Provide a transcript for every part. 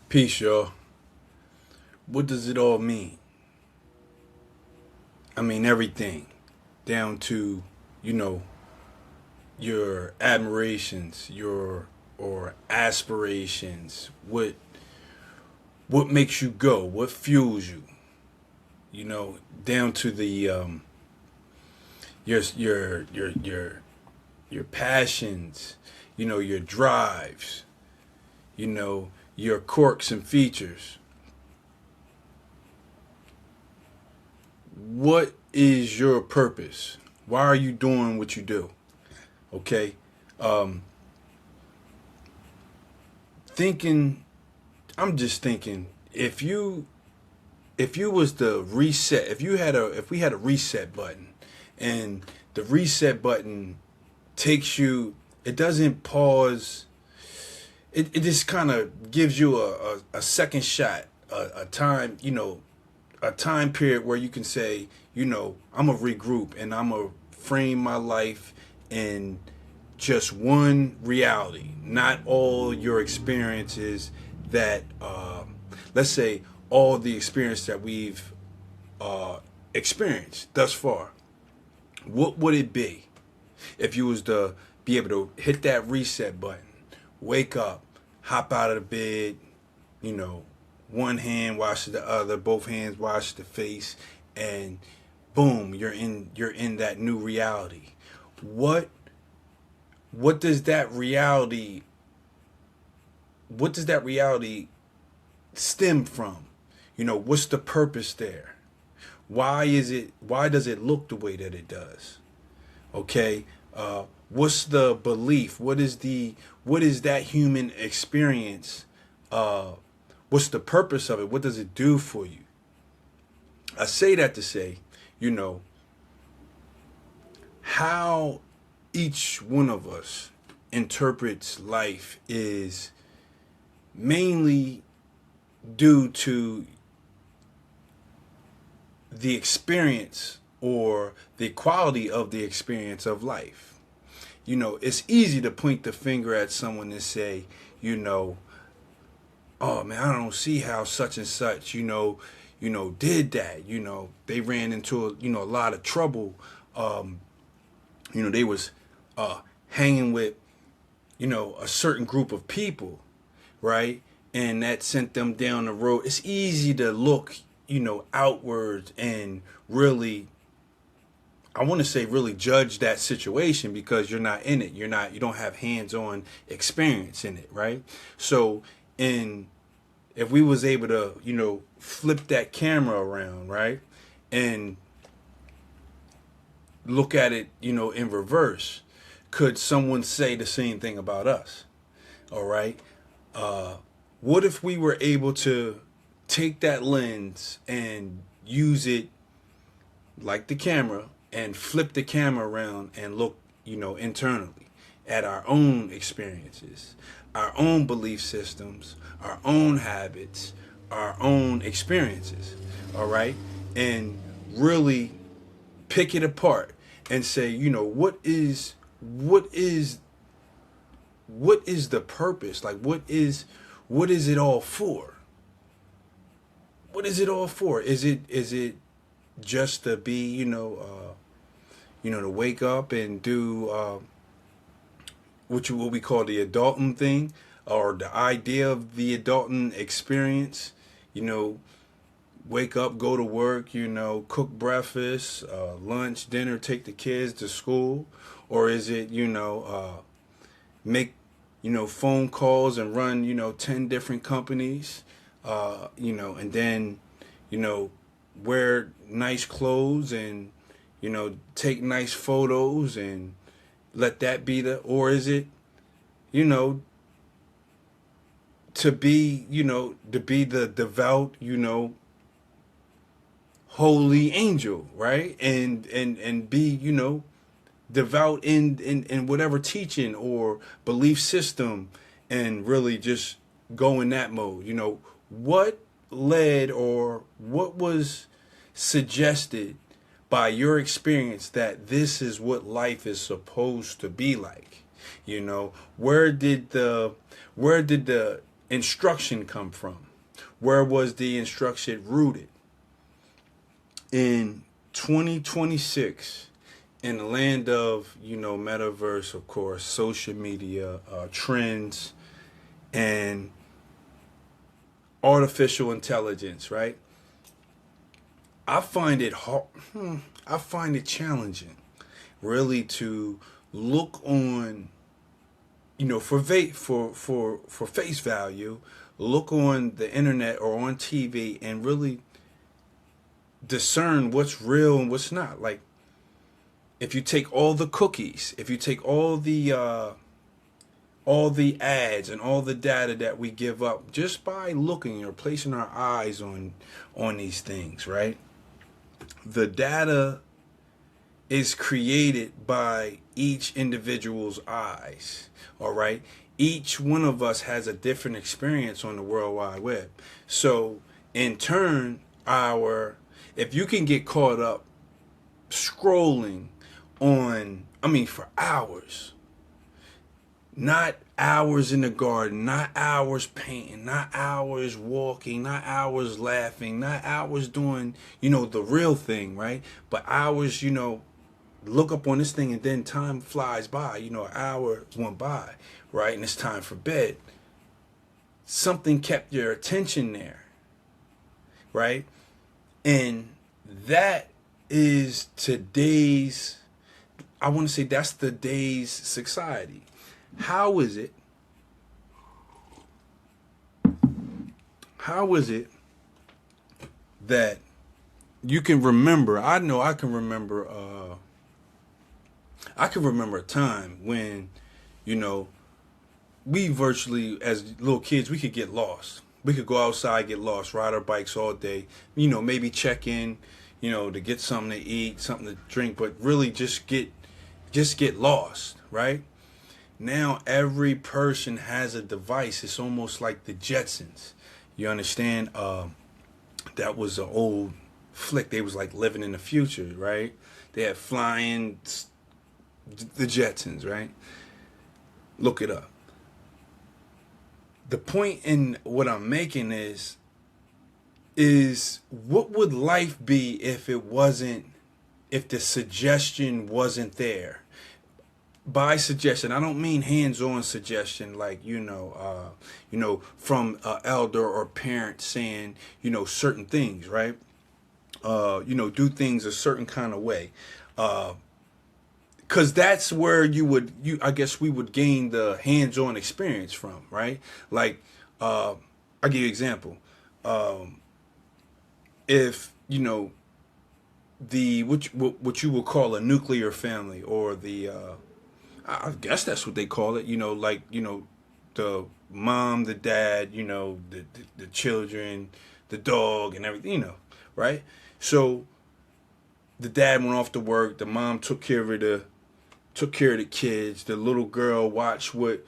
Peace, y'all. What does it all mean? I mean, everything down to, you know, your admirations, your or aspirations. What makes you go? What fuels you? Down to the your your your your your passions. Your drives. Your quirks and features. What is your purpose? Why are you doing what you do? Okay. Um, thinking, I'm just thinking, if you was the reset, if we had a reset button, and the reset button takes you, it doesn't pause. It just kind of gives you a second shot, a time, a time period where you can say, I'm gonna regroup and I'm gonna frame my life in just one reality, not all your experiences that, let's say, all the experience that we've experienced thus far. What would it be if you was to be able to hit that reset button, wake up, hop out of the bed, you know, one hand washes the other, both hands wash the face, and boom, you're in that new reality. What what does that reality what does that reality stem from? What's the purpose there? Why does it look the way that it does? Okay. What's the belief? What is that human experience? uh what's the purpose of it? What does it do for you? I say that to say, you know how each one of us interprets life is mainly due to the experience or the quality of the experience of life. It's easy to point the finger at someone and say, you know, oh man, I don't see how such and such, did that. They ran into a lot of trouble. Um, they was hanging with, a certain group of people, right? And that sent them down the road. It's easy to look, outwards and really, I want to say really judge that situation because you're not in it. You don't have hands-on experience in it, right? So, in if we was able to, flip that camera around, right? And look at it, in reverse, could someone say the same thing about us? All right. Uh, what if we were able to take that lens and use it like the camera and flip the camera around and look, internally at our own experiences, our own belief systems, our own habits, our own experiences, all right? And really pick it apart and say, what is the purpose? Like what is it all for? What is it all for? Is it just to be, to wake up and do what we call the adulting thing, or the idea of the adulting experience? You know, wake up, go to work, cook breakfast, lunch, dinner, take the kids to school, or is it, make, phone calls and run, 10 different companies, and then, you know, wear nice clothes and, take nice photos and let that be or is it, you know, to be the devout, holy angel, right? And be, devout in whatever teaching or belief system, and really just go in that mode. What led or what was suggested by your experience that this is what life is supposed to be like? Where did the instruction come from? Where was the instruction rooted? In 2026, in the land of, metaverse, of course, social media, trends, and artificial intelligence, right? I find it hard. I find it challenging, really, to look on, for face value, look on the internet or on TV and really discern what's real and what's not. Like, if you take all the cookies, if you take all the ads and all the data that we give up just by looking or placing our eyes on these things, right? The data is created by each individual's eyes, all right? Each one of us has a different experience on the World Wide Web. So, in turn, if you can get caught up scrolling for hours, not hours in the garden, not hours painting, not hours walking, not hours laughing, not hours doing, the real thing, right? But hours, look up on this thing and then time flies by, an hour went by, right? And it's time for bed. Something kept your attention there, right? And that is that's today's society. How is it that you can remember? I know I can remember a time when, we virtually, as little kids, we could get lost. We could go outside, get lost, ride our bikes all day, maybe check in, to get something to eat, something to drink, but really just get lost, right? Now every person has a device. It's almost like the Jetsons. You understand? That was an old flick. They was like living in the future, right? They had flying, the Jetsons, right? Look it up. The point in what I'm making is what would life be if the suggestion wasn't there? By suggestion, I don't mean hands-on suggestion, like, from an elder or parent saying, certain things, right? Do things a certain kind of way. Because that's where I guess we would gain the hands-on experience from, right? Like, I'll give you an example. If, what you would call a nuclear family, or I guess that's what they call it, the mom, the dad, the children, the dog, and everything, right? So the dad went off to work, the mom took care of the kids, the little girl watched what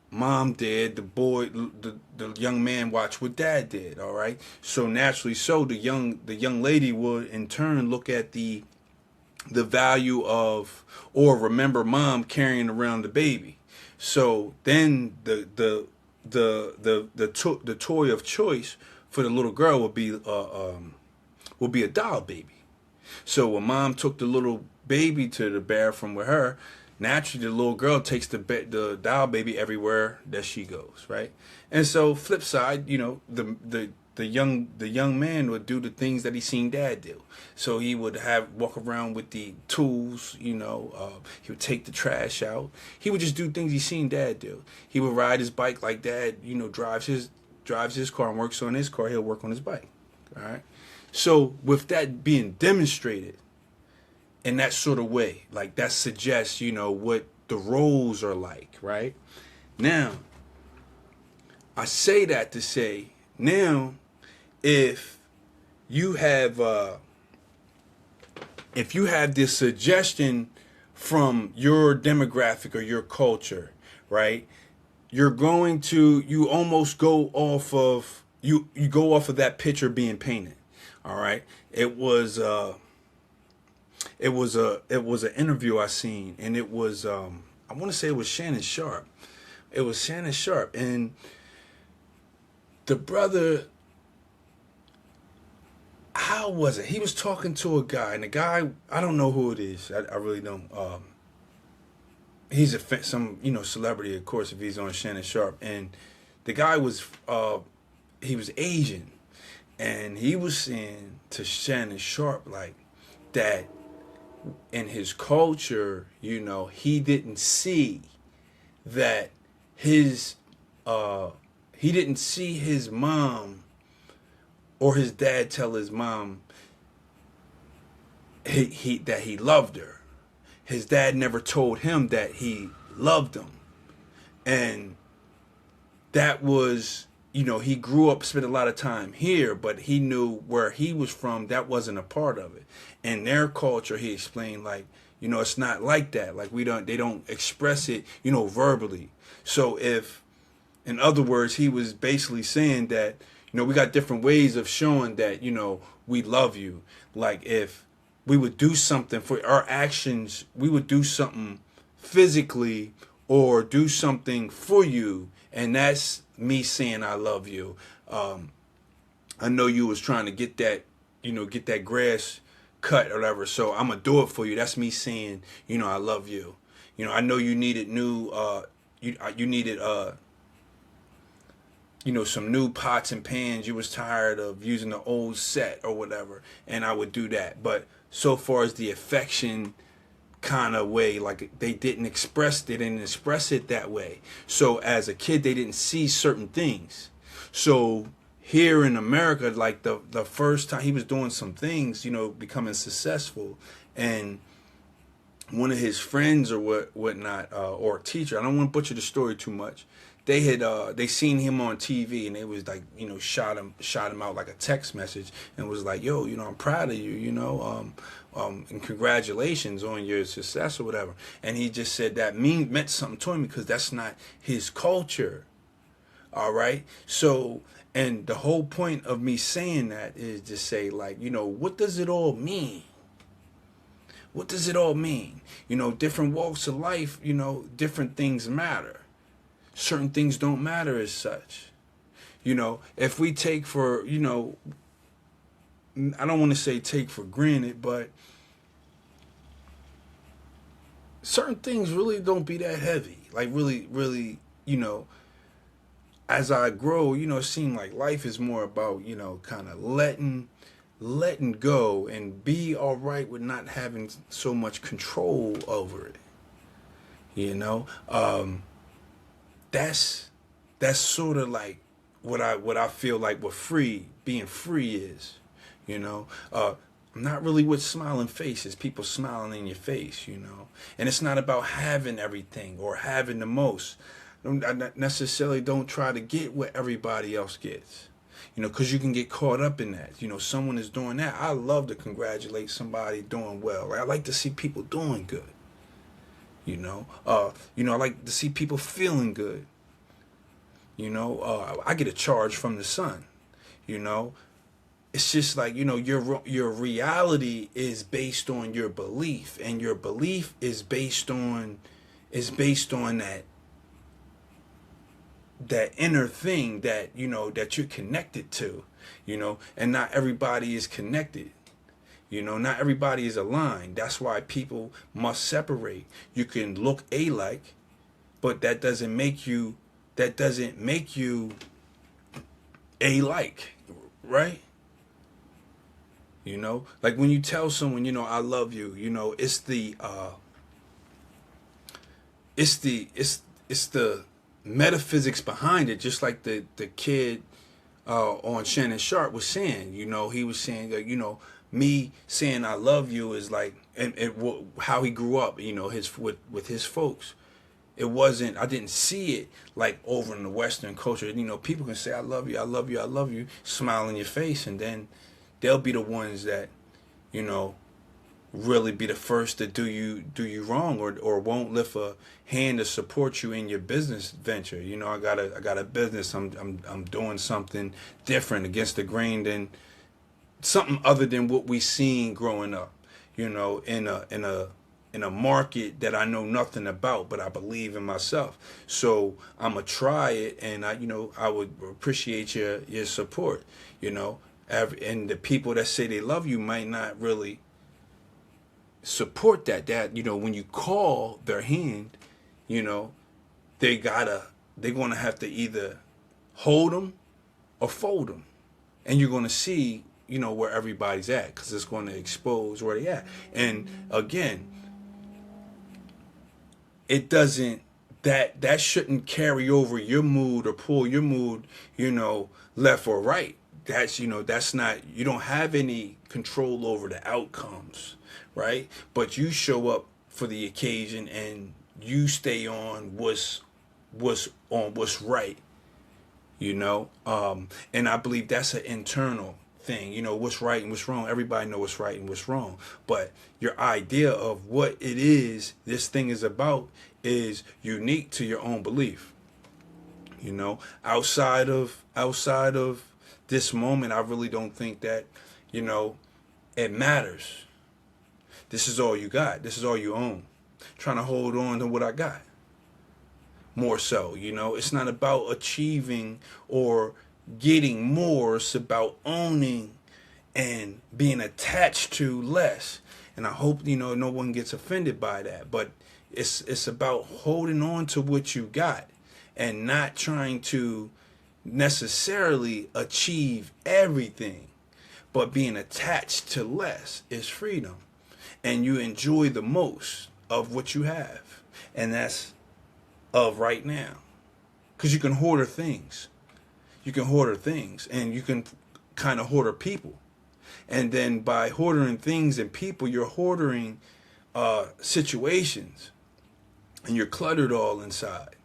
mom did, the young man watched what dad did, all right? So naturally, the young lady would in turn look at the value of, or remember mom carrying around the baby. So then the toy of choice for the little girl would be a doll baby. So when mom took the little baby to the bathroom with her, naturally the little girl takes the doll baby everywhere that she goes, right? And so flip side, the young man would do the things that he seen dad do. So he would walk around with the tools, he would take the trash out. He would just do things he seen dad do. He would ride his bike like dad, drives his car and works on his car. He'll work on his bike. All right. So with that being demonstrated in that sort of way, like that suggests, what the roles are like, right? Now, I say that to say, now, if you have this suggestion from your demographic or your culture, right? You almost go off of that picture being painted. All right. It was an interview I seen, and it was I want to say it was Shannon Sharp. It was Shannon Sharp, and the brother, how was it? He was talking to a guy, and the guy, I don't know who it is. I really don't. He's some celebrity, of course, if he's on Shannon Sharp, and the guy was he was Asian, and he was saying to Shannon Sharp like that in his culture, he didn't see that his he didn't see his mom or his dad tell his mom that he loved her. His dad never told him that he loved him. And that was, he grew up, spent a lot of time here, but he knew where he was from, that wasn't a part of it. In their culture, he explained, like, it's not like that. Like, they don't express it, verbally. So if, in other words, he was basically saying that, we got different ways of showing that, we love you. Like, if we would do something for our actions, we would do something physically or do something for you, and that's me saying I love you. I know you was trying to get that, get that grass cut or whatever, so I'm gonna do it for you. That's me saying, I love you. I know you needed new, you needed some new pots and pans. You was tired of using the old set or whatever, and I would do that. But so far as the affection kind of way, like they didn't express it that way. So as a kid, they didn't see certain things. So here in America, like the first time he was doing some things, becoming successful, and one of his friends or whatnot, or a teacher, I don't want to butcher the story too much, they had they seen him on TV, and they was like, shot him out like a text message, and was like, yo, I'm proud of you, and congratulations on your success or whatever. And he just said that meant something to him because that's not his culture. All right. So, and the whole point of me saying that is to say, like, what does it all mean? What does it all mean? Different walks of life, different things matter. Certain things don't matter as such. If we take for, I don't want to say take for granted, but certain things really don't be that heavy. Like really, as I grow, it seems like life is more about, kind of letting go and be all right with not having so much control over it. That's sort of like what I feel like what being free is. Not really with smiling faces, people smiling in your face, and it's not about having everything or having the most. I not necessarily don't try to get what everybody else gets, because you can get caught up in that. Someone is doing that. I love to congratulate somebody doing well. I like to see people doing good. I like to see people feeling good. I get a charge from the sun. It's just like, your reality is based on your belief, and your belief is based on that inner thing that that you're connected to, and not everybody is connected. Not everybody is aligned. That's why people must separate. You can look alike, but that doesn't make you alike, right? Like when you tell someone, I love you, it's the metaphysics behind it, just like the kid on Shannon Sharp was saying. He was saying that, me saying I love you is like, and how he grew up, with his folks. It wasn't, I didn't see it like over in the Western culture. People can say I love you, I love you, I love you, smile in your face, and then they'll be the ones that, really be the first to do you wrong, or won't lift a hand to support you in your business venture. I got a business. I'm doing something different against the grain than something other than what we seen growing up. In a in a market that I know nothing about, but I believe in myself. So I'm gonna try it, and I would appreciate your support. You know, and the people that say they love you might not really support that. That when you call their hand, you know, they're gonna have to either hold them or fold them, and you're gonna see where everybody's at, because it's going to expose where they at. And again, it doesn't that shouldn't carry over your mood or pull your mood, left or right. That's not, you don't have any control over the outcomes, right? But you show up for the occasion and you stay on what's right, and I believe that's an internal thing. What's right and what's wrong. Everybody knows what's right and what's wrong, but your idea of what it is this thing is about is unique to your own belief. Outside of this moment, I really don't think that it matters. This is all you got. This is all you own. Trying to hold on to what I got. More so, it's not about achieving or getting more. It's about owning and being attached to less. And I hope no one gets offended by that. But it's about holding on to what you got and not trying to necessarily achieve everything, but being attached to less is freedom. And you enjoy the most of what you have, and that's of right now. Because you can hoarder things. You can hoarder things, and you can kind of hoarder people. And then by hoarding things and people, you're hoarding situations, and you're cluttered all inside.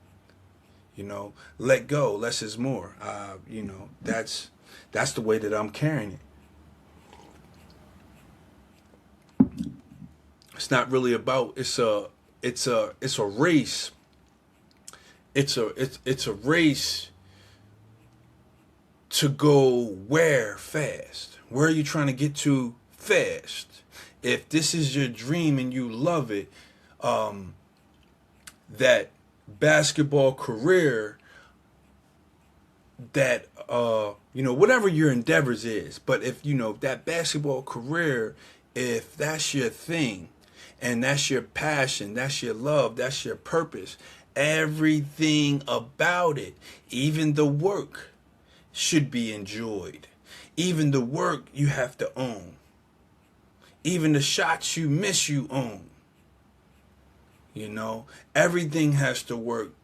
Let go. Less is more. That's the way that I'm carrying it. It's not really about. It's a race. It's a race to go where fast. Where are you trying to get to fast? If this is your dream and you love it, that basketball career, that whatever your endeavors is, but if that basketball career, if that's your thing and that's your passion, that's your love, that's your purpose, everything about it, even the work, should be enjoyed. Even the work you have to own. Even the shots you miss, you own. Everything has to work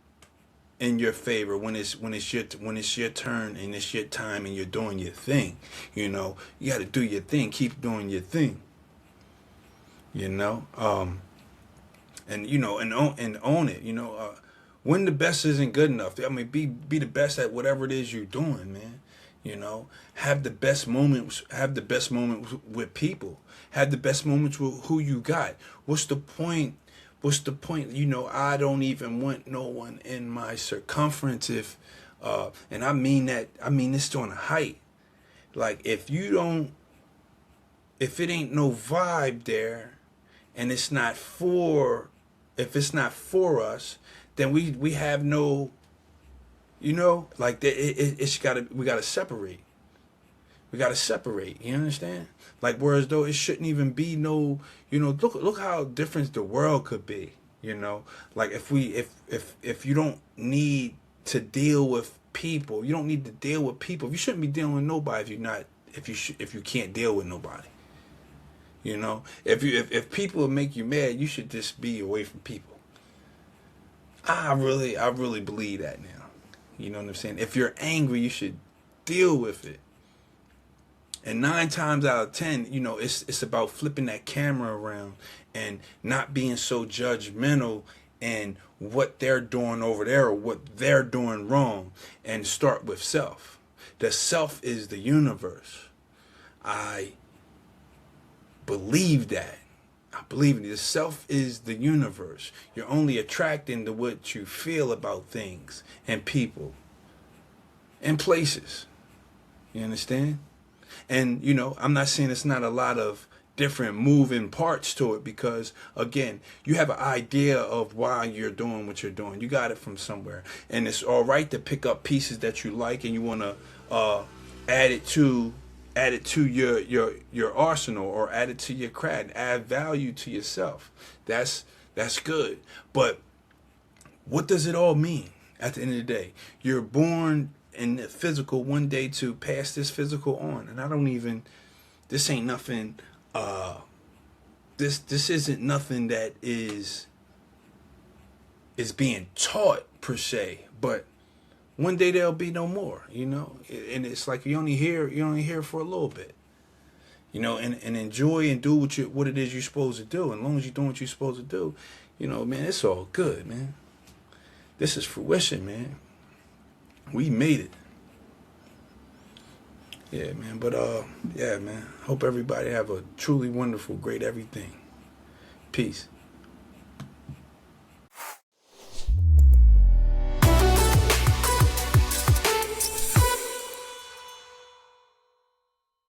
in your favor when it's your turn and it's your time and you're doing your thing. You got to do your thing. Keep doing your thing. And own it. When the best isn't good enough, I mean, be the best at whatever it is you're doing, man. Have the best moments. Have the best moments with people. Have the best moments with who you got. What's the point? I don't even want no one in my circumference if, and I mean that. I mean this on a height. Like if it ain't no vibe there, and if it's not for us, then we have no, like we gotta separate. We gotta separate. You understand? Like whereas though it shouldn't even be no, look how different the world could be. Like if you don't need to deal with people, you don't need to deal with people. You shouldn't be dealing with nobody if you can't deal with nobody. If people make you mad, you should just be away from people. I really believe that now. You know what I'm saying? If you're angry, you should deal with it. And 9 times out of 10, it's about flipping that camera around and not being so judgmental and what they're doing over there or what they're doing wrong, and start with self. The self is the universe. I believe that. I believe in it. The self is the universe. You're only attracting to what you feel about things and people and places. You understand? And, I'm not saying it's not a lot of different moving parts to it, because again, you have an idea of why you're doing what you're doing. You got it from somewhere, and it's all right to pick up pieces that you like and you want to add it to your arsenal, or add it to your craft, add value to yourself. That's good. But what does it all mean at the end of the day? You're born in the physical one day to pass this physical on, and I don't even, this ain't nothing, this isn't nothing that is being taught per se, but one day there'll be no more, and it's like you're only here for a little bit, and enjoy and do what it is you're supposed to do. And as long as you're doing what you're supposed to do, man, it's all good, man. This is fruition, man. We made it. Yeah, man. But yeah, man. Hope everybody have a truly wonderful, great everything. Peace.